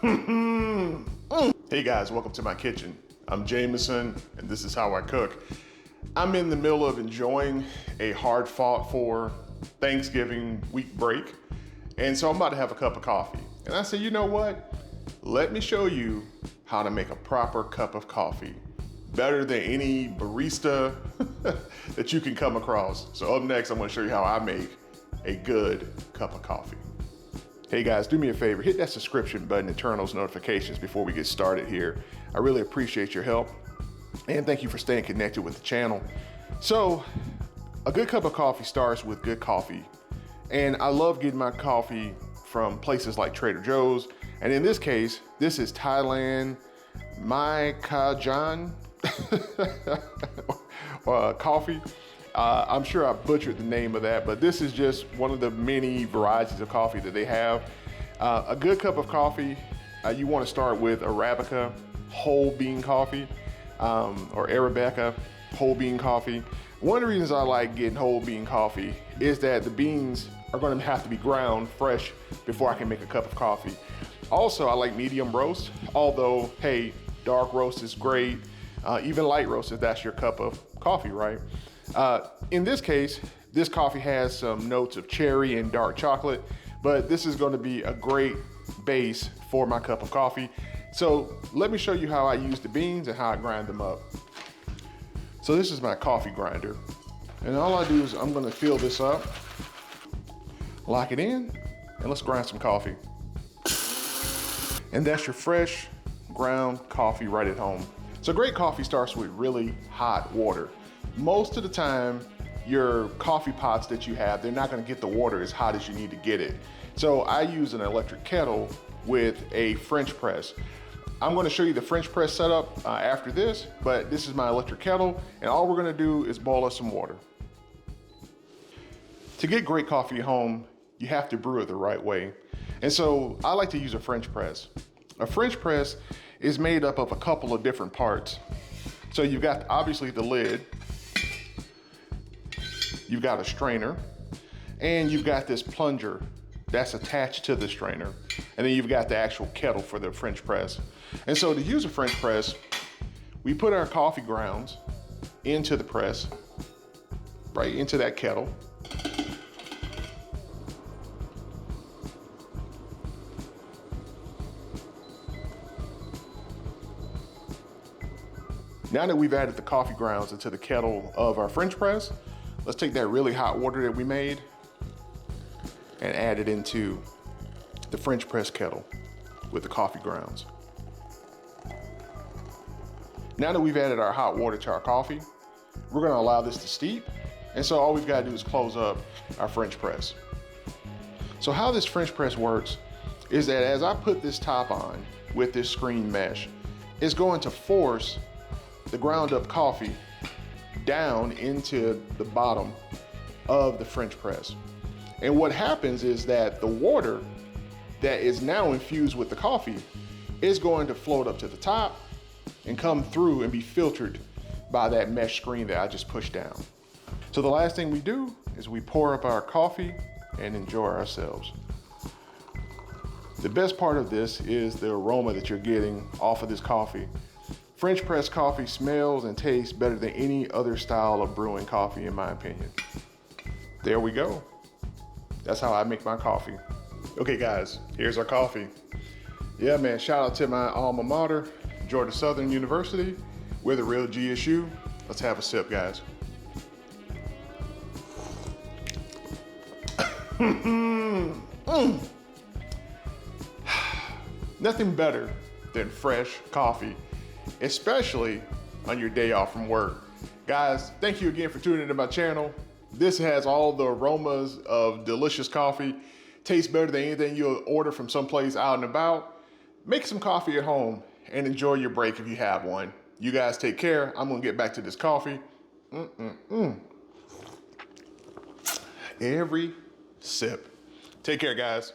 Hey guys, welcome to my kitchen. I'm Jamison, and this is how I cook. I'm in the middle of enjoying a hard fought for Thanksgiving week break, and so I'm about to have a cup of coffee. And I said, you know what? Let me show you how to make a proper cup of coffee. Better than any barista that you can come across. So up next, I'm gonna show you how I make a good cup of coffee. Hey guys, do me a favor, hit that subscription button and turn those notifications before we get started here. I really appreciate your help, and thank you for staying connected with the channel. So, a good cup of coffee starts with good coffee, and I love getting my coffee from places like Trader Joe's, and in this case, this is Thailand Mai Kajan coffee. I'm sure I butchered the name of that, but this is just one of the many varieties of coffee that they have. A good cup of coffee, you want to start with Arabica whole bean coffee, or Arabica whole bean coffee. One of the reasons I like getting whole bean coffee is that the beans are going to have to be ground fresh before I can make a cup of coffee. Also, I like medium roast, although, hey, dark roast is great. Even light roast if that's your cup of coffee, right? In this case, this coffee has some notes of cherry and dark chocolate, but this is going to be a great base for my cup of coffee. So let me show you how I use the beans and how I grind them up. So this is my coffee grinder, and all I do is I'm going to fill this up, lock it in, and let's grind some coffee. And that's your fresh ground coffee right at home. So great coffee starts with really hot water. Most of the time, your coffee pots that you have, they're not gonna get the water as hot as you need to get it. So I use an electric kettle with a French press. I'm gonna show you the French press setup after this, but this is my electric kettle, and all we're gonna do is boil us some water. To get great coffee at home, you have to brew it the right way. And so I like to use a French press. A French press is made up of a couple of different parts. So you've got obviously the lid, you've got a strainer, and you've got this plunger that's attached to the strainer. And then you've got the actual kettle for the French press. And so to use a French press, we put our coffee grounds into the press, right into that kettle. Now that we've added the coffee grounds into the kettle of our French press, let's take that really hot water that we made and add it into the French press kettle with the coffee grounds. Now that we've added our hot water to our coffee, we're gonna allow this to steep. And so all we've gotta do is close up our French press. So how this French press works is that as I put this top on with this screen mesh, it's going to force the ground up coffee down into the bottom of the French press. And what happens is that the water that is now infused with the coffee is going to float up to the top and come through and be filtered by that mesh screen that I just pushed down. So the last thing we do is we pour up our coffee and enjoy ourselves. The best part of this is the aroma that you're getting off of this coffee. French press coffee smells and tastes better than any other style of brewing coffee, in my opinion. There we go. That's how I make my coffee. Okay guys, here's our coffee. Yeah man, shout out to my alma mater, Georgia Southern University. We're the real GSU. Let's have a sip, guys. Nothing better than fresh coffee, especially on your day off from work. Guys, thank you again for tuning into my channel. This has all the aromas of delicious coffee. Tastes better than anything you'll order from someplace out and about. Make some coffee at home and enjoy your break if you have one. You guys take care. I'm gonna get back to this coffee. Every sip. Take care, guys.